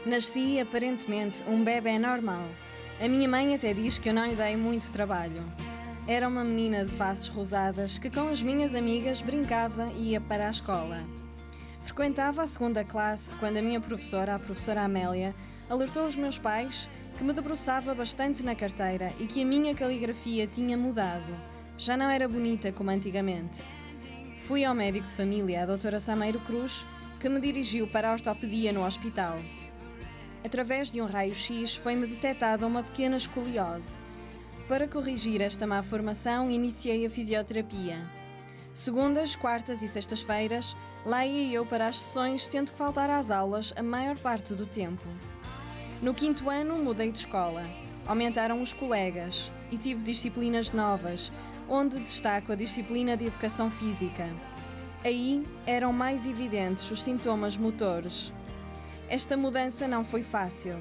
Nasci, aparentemente, um bebé normal. A minha mãe até diz que eu não lhe dei muito trabalho. Era uma menina de faces rosadas que com as minhas amigas brincava e ia para a escola. Frequentava a segunda classe quando a minha professora, a professora Amélia, alertou os meus pais que me debruçava bastante na carteira e que a minha caligrafia tinha mudado. Já não era bonita como antigamente. Fui ao médico de família, a doutora Sameiro Cruz, que me dirigiu para a ortopedia no hospital. Através de um raio-x foi-me detectada uma pequena escoliose. Para corrigir esta má formação, iniciei a fisioterapia. Segundas, quartas e sextas-feiras, lá ia eu para as sessões, tendo que faltar às aulas a maior parte do tempo. No 5º ano, mudei de escola. Aumentaram os colegas e tive disciplinas novas, onde destaco a disciplina de Educação Física. Aí eram mais evidentes os sintomas motores. Esta mudança não foi fácil.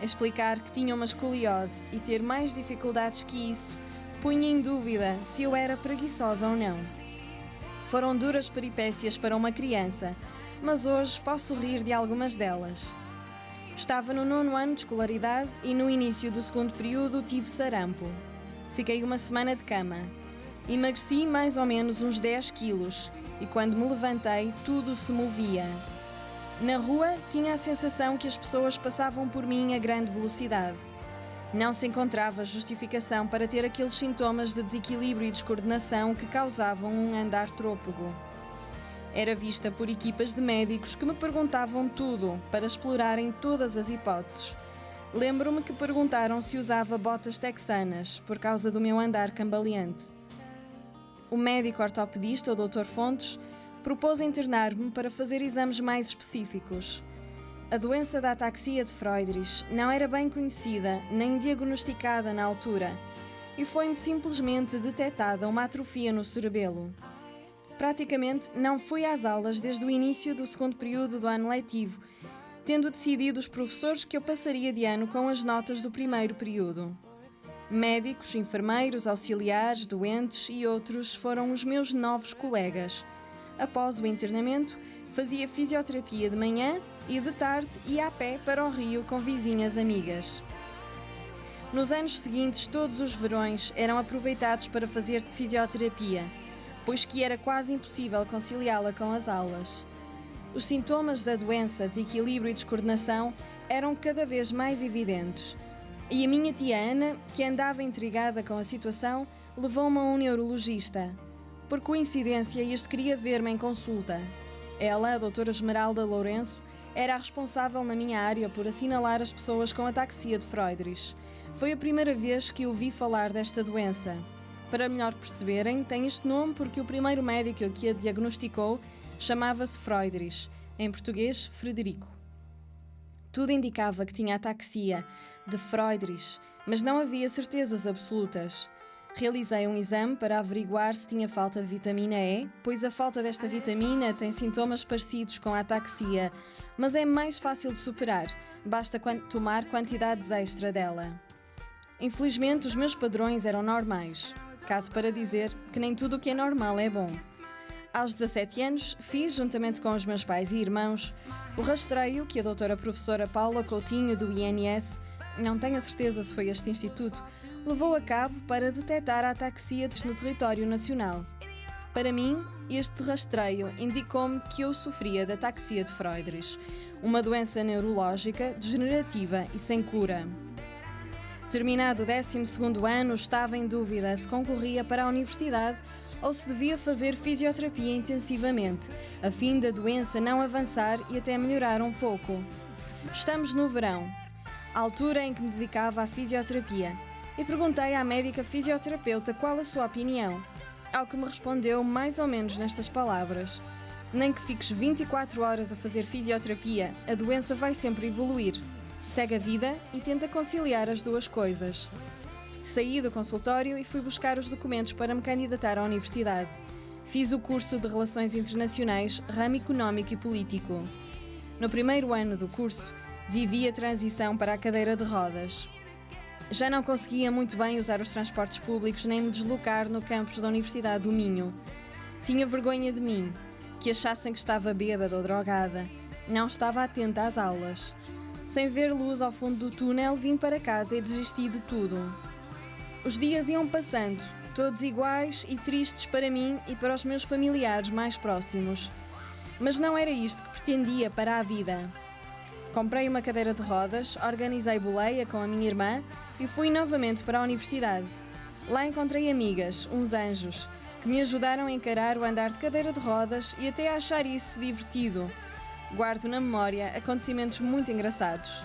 Explicar que tinha uma escoliose e ter mais dificuldades que isso punha em dúvida se eu era preguiçosa ou não. Foram duras peripécias para uma criança, mas hoje posso rir de algumas delas. Estava no 9º ano de escolaridade e no início do 2º período tive sarampo. Fiquei uma semana de cama. Emagreci mais ou menos uns 10 quilos e quando me levantei tudo se movia. Na rua tinha a sensação que as pessoas passavam por mim a grande velocidade. Não se encontrava justificação para ter aqueles sintomas de desequilíbrio e descoordenação que causavam um andar trôpego. Era vista por equipas de médicos que me perguntavam tudo para explorarem todas as hipóteses. Lembro-me que perguntaram se usava botas texanas por causa do meu andar cambaleante. O médico ortopedista, o Dr. Fontes, propôs internar-me para fazer exames mais específicos. A doença da ataxia de Friedreich não era bem conhecida nem diagnosticada na altura e foi-me simplesmente detectada uma atrofia no cerebelo. Praticamente não fui às aulas desde o início do 2º período do ano letivo, tendo decidido os professores que eu passaria de ano com as notas do 1º período. Médicos, enfermeiros, auxiliares, doentes e outros foram os meus novos colegas. Após o internamento, fazia fisioterapia de manhã e de tarde ia a pé para o Rio com vizinhas amigas. Nos anos seguintes, todos os verões eram aproveitados para fazer fisioterapia, pois que era quase impossível conciliá-la com as aulas. Os sintomas da doença, desequilíbrio e descoordenação eram cada vez mais evidentes. E a minha tia Ana, que andava intrigada com a situação, levou-me a um neurologista. Por coincidência, este queria ver-me em consulta. Ela, a doutora Esmeralda Lourenço, era a responsável na minha área por assinalar as pessoas com ataxia de Friedreich. Foi a primeira vez que ouvi falar desta doença. Para melhor perceberem, tem este nome porque o primeiro médico que a diagnosticou chamava-se Friedreich, em português, Frederico. Tudo indicava que tinha ataxia de Friedreich, mas não havia certezas absolutas. Realizei um exame para averiguar se tinha falta de vitamina E, pois a falta desta vitamina tem sintomas parecidos com a ataxia, mas é mais fácil de superar, basta tomar quantidades extra dela. Infelizmente, os meus padrões eram normais, caso para dizer que nem tudo o que é normal é bom. Aos 17 anos, fiz, juntamente com os meus pais e irmãos, o rastreio que a doutora professora Paula Coutinho, do INS, não tenho a certeza se foi este instituto, levou a cabo para detectar a ataxia no território nacional. Para mim, este rastreio indicou-me que eu sofria de ataxia de Friedreich, uma doença neurológica, degenerativa e sem cura. Terminado o 12º ano, estava em dúvida se concorria para a universidade ou se devia fazer fisioterapia intensivamente, a fim da doença não avançar e até melhorar um pouco. Estamos no verão, a altura em que me dedicava à fisioterapia, e perguntei à médica fisioterapeuta qual a sua opinião, ao que me respondeu mais ou menos nestas palavras: nem que fiques 24 horas a fazer fisioterapia, a doença vai sempre evoluir. Segue a vida e tenta conciliar as duas coisas. Saí do consultório e fui buscar os documentos para me candidatar à universidade. Fiz o curso de Relações Internacionais, ramo Económico e Político. No 1º ano do curso, vivi a transição para a cadeira de rodas. Já não conseguia muito bem usar os transportes públicos nem me deslocar no campus da Universidade do Minho. Tinha vergonha de mim, que achassem que estava bêbada ou drogada. Não estava atenta às aulas. Sem ver luz ao fundo do túnel, vim para casa e desisti de tudo. Os dias iam passando, todos iguais e tristes para mim e para os meus familiares mais próximos. Mas não era isto que pretendia para a vida. Comprei uma cadeira de rodas, organizei boleia com a minha irmã e fui novamente para a universidade. Lá encontrei amigas, uns anjos, que me ajudaram a encarar o andar de cadeira de rodas e até a achar isso divertido. Guardo na memória acontecimentos muito engraçados.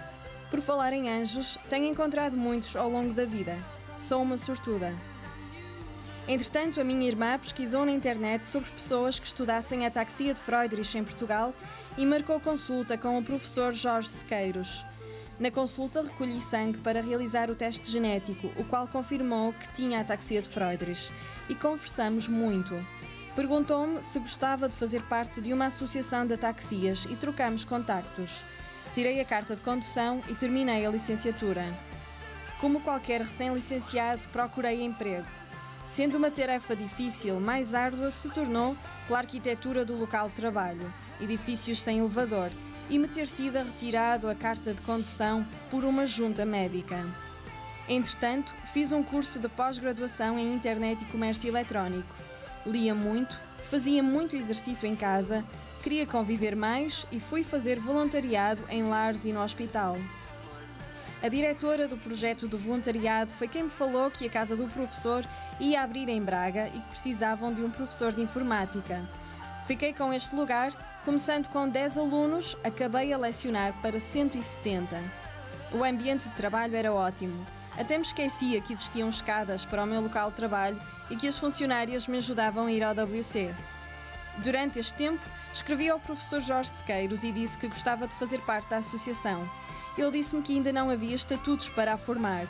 Por falar em anjos, tenho encontrado muitos ao longo da vida. Sou uma sortuda. Entretanto, a minha irmã pesquisou na internet sobre pessoas que estudassem a ataxia de Friedrich em Portugal e marcou consulta com o professor Jorge Sequeiros. Na consulta recolhi sangue para realizar o teste genético, o qual confirmou que tinha a ataxia de Friedrich, e conversamos muito. Perguntou-me se gostava de fazer parte de uma associação de ataxias e trocamos contactos. Tirei a carta de condução e terminei a licenciatura. Como qualquer recém-licenciado, procurei emprego. Sendo uma tarefa difícil, mais árdua se tornou pela arquitetura do local de trabalho, edifícios sem elevador, e me ter sido retirado a carta de condução por uma junta médica. Entretanto, fiz um curso de pós-graduação em Internet e Comércio Eletrónico. Lia muito, fazia muito exercício em casa, queria conviver mais e fui fazer voluntariado em lares e no hospital. A diretora do projeto do voluntariado foi quem me falou que a casa do professor ia abrir em Braga e que precisavam de um professor de informática. Fiquei com este lugar, começando com 10 alunos, acabei a lecionar para 170. O ambiente de trabalho era ótimo. Até me esquecia que existiam escadas para o meu local de trabalho e que as funcionárias me ajudavam a ir ao WC. Durante este tempo, escrevi ao professor Jorge Sequeiros e disse que gostava de fazer parte da associação. Ele disse-me que ainda não havia estatutos para a formar.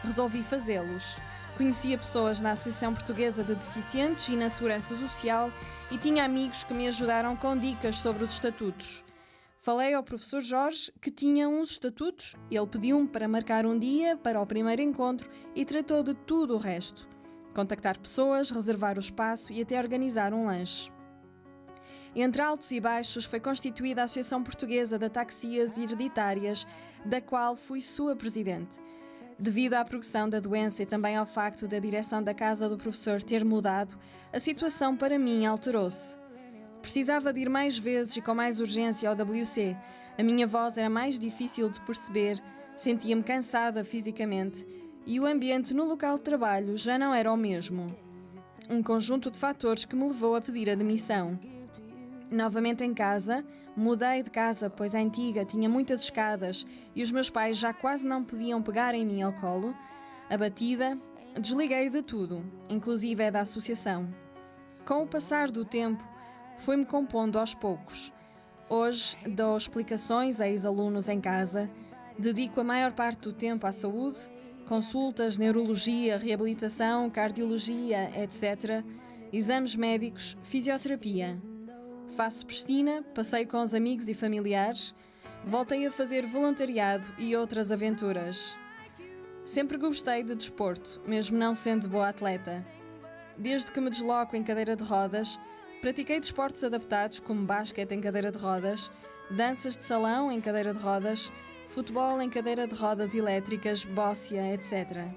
Resolvi fazê-los. Conhecia pessoas na Associação Portuguesa de Deficientes e na Segurança Social e tinha amigos que me ajudaram com dicas sobre os estatutos. Falei ao professor Jorge que tinha uns estatutos, ele pediu-me para marcar um dia para o primeiro encontro e tratou de tudo o resto. Contactar pessoas, reservar o espaço e até organizar um lanche. Entre altos e baixos foi constituída a Associação Portuguesa de Ataxias Hereditárias, da qual fui sua presidente. Devido à progressão da doença e também ao facto da direção da casa do professor ter mudado, a situação para mim alterou-se. Precisava de ir mais vezes e com mais urgência ao WC. A minha voz era mais difícil de perceber, sentia-me cansada fisicamente e o ambiente no local de trabalho já não era o mesmo. Um conjunto de fatores que me levou a pedir a demissão. Novamente em casa, mudei de casa pois a antiga tinha muitas escadas e os meus pais já quase não podiam pegar em mim ao colo. Abatida, desliguei de tudo, inclusive da associação. Com o passar do tempo, fui-me compondo aos poucos. Hoje dou explicações a ex-alunos em casa, dedico a maior parte do tempo à saúde, consultas, neurologia, reabilitação, cardiologia, etc., exames médicos, fisioterapia. Faço piscina, passeio com os amigos e familiares, voltei a fazer voluntariado e outras aventuras. Sempre gostei de desporto, mesmo não sendo boa atleta. Desde que me desloco em cadeira de rodas, pratiquei desportos adaptados como basquete em cadeira de rodas, danças de salão em cadeira de rodas, futebol em cadeira de rodas elétricas, bóssia, etc.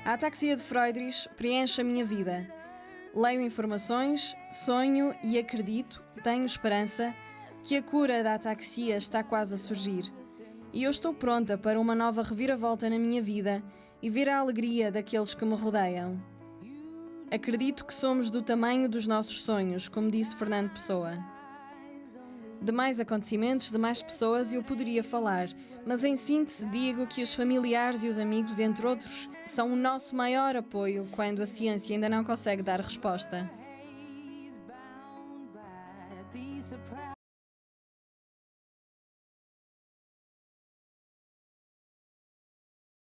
A ataxia de Friedrich preenche a minha vida. Leio informações, sonho e acredito, tenho esperança, que a cura da ataxia está quase a surgir. E eu estou pronta para uma nova reviravolta na minha vida e ver a alegria daqueles que me rodeiam. Acredito que somos do tamanho dos nossos sonhos, como disse Fernando Pessoa. De mais acontecimentos, de mais pessoas eu poderia falar, mas em síntese digo que os familiares e os amigos, entre outros, são o nosso maior apoio quando a ciência ainda não consegue dar resposta.